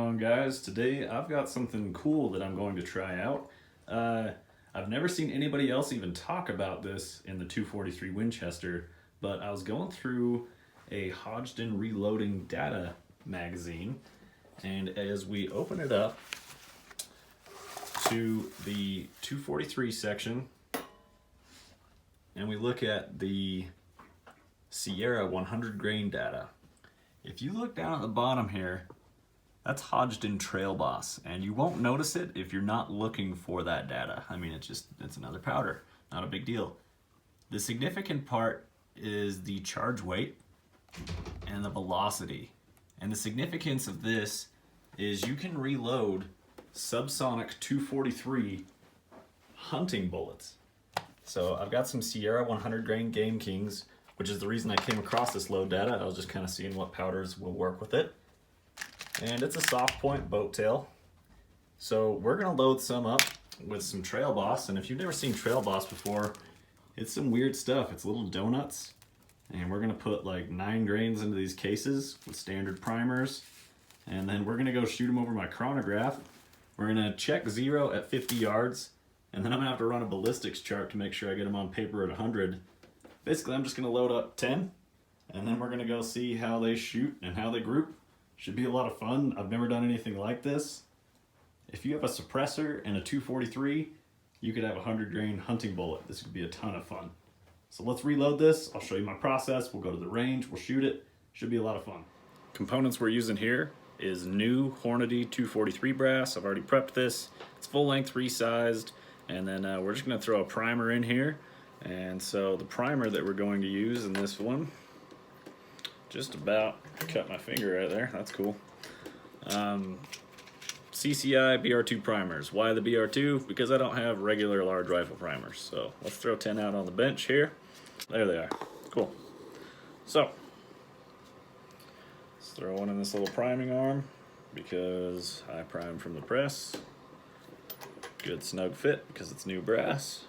on, guys? Today I've got something cool that I'm going to try out. I've never seen anybody else even talk about this in the 243 Winchester, but I was going through a Hodgdon reloading data magazine, and as we open it up to the 243 section and we look at the Sierra 100 grain data, if you look down at the bottom here, that's Hodgdon Trail Boss, and you won't notice it if you're not looking for that data. I mean, it's another powder, not a big deal. The significant part is the charge weight and the velocity. And the significance of this is you can reload Subsonic 243 hunting bullets. So I've got some Sierra 100 grain Game Kings, which is the reason I came across this load data. I was just kind of seeing what powders will work with it. And it's a soft point boat tail. So we're gonna load some up with some Trail Boss. And if you've never seen Trail Boss before, it's some weird stuff. It's little donuts. And we're gonna put like 9 grains into these cases with standard primers. And then we're gonna go shoot them over my chronograph. We're gonna check 0 at 50 yards. And then I'm gonna have to run a ballistics chart to make sure I get them on paper at 100. Basically, I'm just gonna load up 10, and then we're gonna go see how they shoot and how they group. Should be a lot of fun. I've never done anything like this. If you have a suppressor and a 243, you could have a 100 grain hunting bullet. This would be a ton of fun. So let's reload this. I'll show you my process. We'll go to the range, we'll shoot it. Should be a lot of fun. Components we're using here is new Hornady 243 brass. I've already prepped this. It's full length, resized, and then we're just gonna throw a primer in here. And so the primer that we're going to use in this one, just about cut my finger right there, that's cool. CCI BR2 primers. Why the BR2? Because I don't have regular large rifle primers. So let's throw 10 out on the bench here. There they are. Cool. So let's throw one in this little priming arm because I prime from the press. Good snug fit because it's new brass.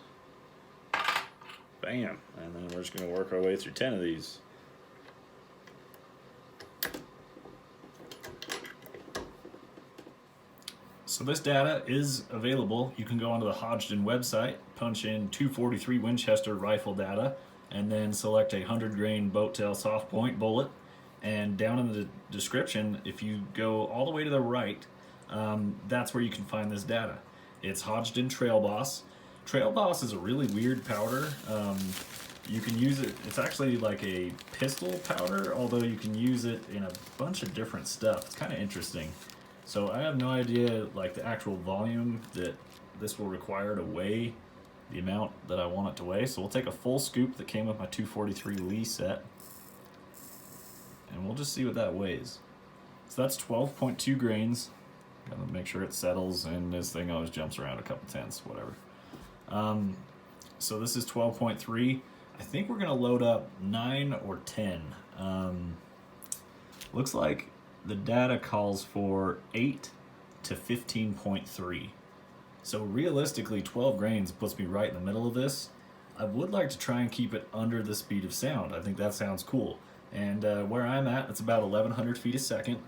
Bam, and then we're just going to work our way through 10 of these. So this data is available. You can go onto the Hodgdon website, punch in 243 Winchester rifle data, and then select a 100 grain boat tail soft point bullet. And down in the description, if you go all the way to the right, that's where you can find this data. It's Hodgdon Trail Boss. Trail Boss is a really weird powder. You can use it, it's actually like a pistol powder, although you can use it in a bunch of different stuff. It's kind of interesting. So I have no idea like the actual volume that this will require to weigh the amount that I want it to weigh. So we'll take a full scoop that came with my 243 Lee set, and we'll just see what that weighs. So that's 12.2 grains. Gotta make sure it settles, and this thing always jumps around a couple tenths, whatever. So this is 12.3. I think we're gonna load up 9 or 10. Looks like the data calls for 8 to 15.3. So realistically, 12 grains puts me right in the middle of this. I would like to try and keep it under the speed of sound. I think that sounds cool. And where I'm at, it's about 1,100 feet a second.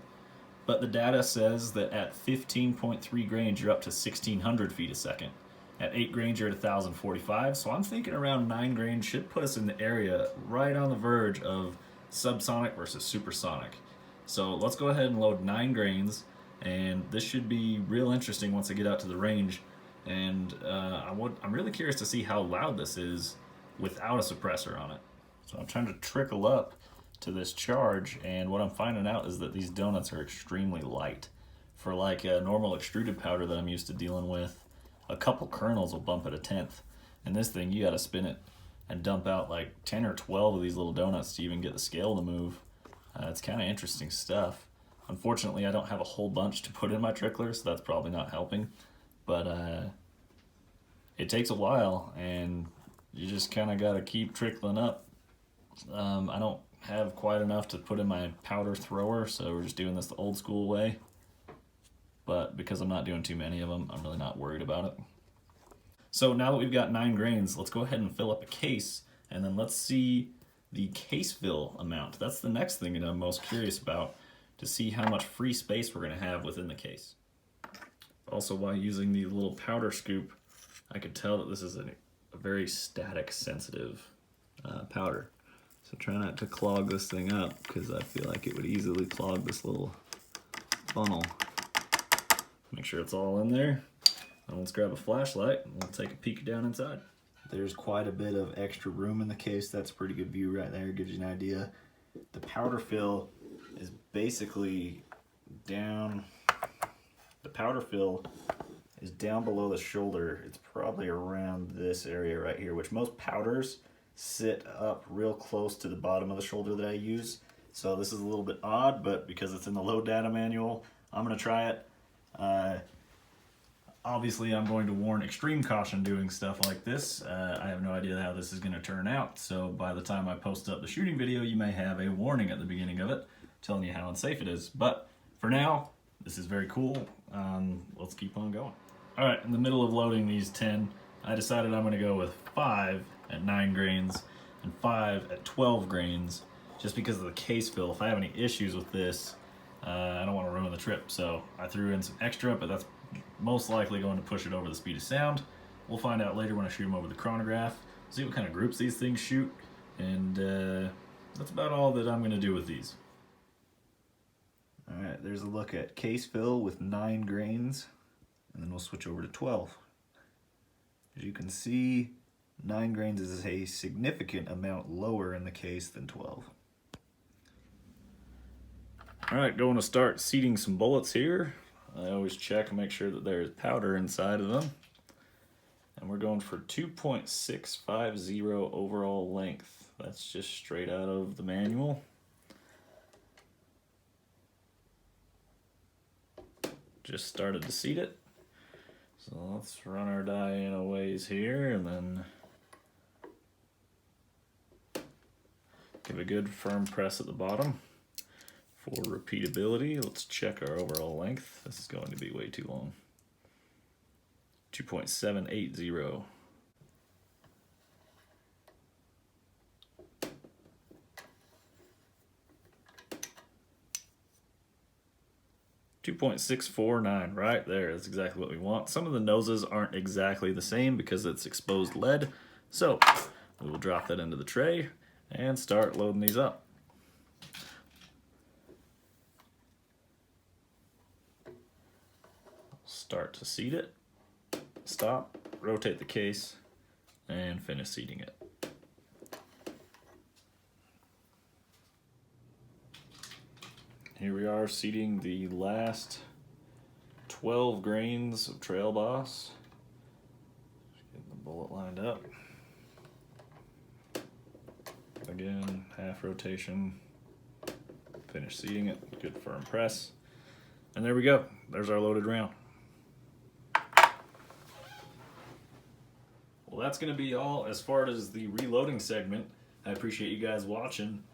But the data says that at 15.3 grains, you're up to 1,600 feet a second. At 8 grains, you're at 1,045. So I'm thinking around 9 grains should put us in the area right on the verge of subsonic versus supersonic. So let's go ahead and load 9 grains, and this should be real interesting once I get out to the range. And I'm really curious to see how loud this is without a suppressor on it. So I'm trying to trickle up to this charge, and what I'm finding out is that these donuts are extremely light. For like a normal extruded powder that I'm used to dealing with, a couple kernels will bump at 1/10, and this thing you got to spin it and dump out like 10 or 12 of these little donuts to even get the scale to move. It's kind of interesting stuff. Unfortunately, I don't have a whole bunch to put in my trickler, so that's probably not helping, but it takes a while, and you just kind of got to keep trickling up. I don't have quite enough to put in my powder thrower, so we're just doing this the old school way. But because I'm not doing too many of them, I'm really not worried about it. So now that we've got 9 grains, let's go ahead and fill up a case, and then let's see the case fill amount. That's the next thing that I'm most curious about. to see how much free space we're going to have within the case. Also, while using the little powder scoop, I could tell that this is a very static sensitive powder. So try not to clog this thing up, because I feel like it would easily clog this little funnel. Make sure it's all in there. Now let's grab a flashlight and we'll take a peek down inside. There's quite a bit of extra room in the case. That's a pretty good view right there. Gives you an idea. The powder fill is basically down. The powder fill is down below the shoulder. It's probably around this area right here, which most powders sit up real close to the bottom of the shoulder that I use. So this is a little bit odd, but because it's in the load data manual, I'm gonna try it. Obviously, I'm going to warn extreme caution doing stuff like this. I have no idea how this is going to turn out, so by the time I post up the shooting video, you may have a warning at the beginning of it telling you how unsafe it is. But for now, this is very cool. Let's keep on going. All right, in the middle of loading these 10, I decided I'm going to go with 5 at 9 grains and 5 at 12 grains, just because of the case fill. If I have any issues with this, I don't want to ruin the trip, so I threw in some extra, but that's most likely going to push it over the speed of sound. We'll find out later when I shoot them over the chronograph, see what kind of groups these things shoot, and that's about all that I'm going to do with these. Alright, there's a look at case fill with 9 grains, and then we'll switch over to 12. As you can see, 9 grains is a significant amount lower in the case than 12. Alright, going to start seating some bullets here. I always check and make sure that there's powder inside of them. And we're going for 2.650 overall length. That's just straight out of the manual. Just started to seat it. So let's run our die in a ways here and then give a good firm press at the bottom. For repeatability, let's check our overall length. This is going to be way too long. 2.780. .649 right there. That's exactly what we want. Some of the noses aren't exactly the same because it's exposed lead. So we will drop that into the tray and start loading these up. Start to seat it, stop, rotate the case, and finish seating it. Here we are seating the last 12 grains of Trail Boss. Just getting the bullet lined up. Again, half rotation, finish seating it, good firm press. And there we go, there's our loaded round. Well, that's going to be all as far as the reloading segment. I appreciate you guys watching.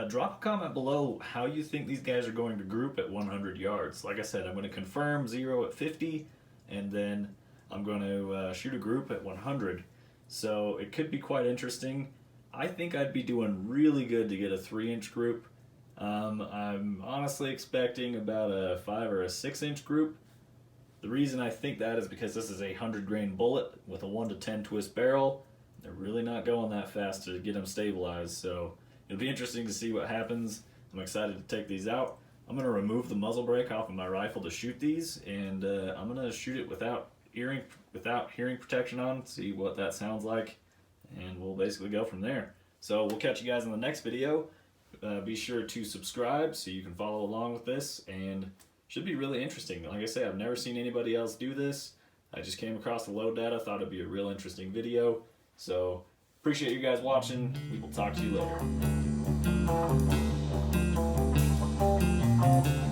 Drop a comment below how you think these guys are going to group at 100 yards. Like I said, I'm going to confirm 0 at 50, and then I'm going to shoot a group at 100. So it could be quite interesting. I think I'd be doing really good to get a 3-inch group. I'm honestly expecting about a 5 or a 6-inch group. The reason I think that is because this is a 100-grain bullet with a 1 to 10 twist barrel. They're really not going that fast to get them stabilized, so it'll be interesting to see what happens. I'm excited to take these out. I'm going to remove the muzzle brake off of my rifle to shoot these, and I'm going to shoot it without hearing protection on, see what that sounds like, and we'll basically go from there. So we'll catch you guys in the next video. Be sure to subscribe so you can follow along with this, and should be really interesting. Like I say, I've never seen anybody else do this. I just came across the load data, thought it'd be a real interesting video. So appreciate you guys watching. We will talk to you later.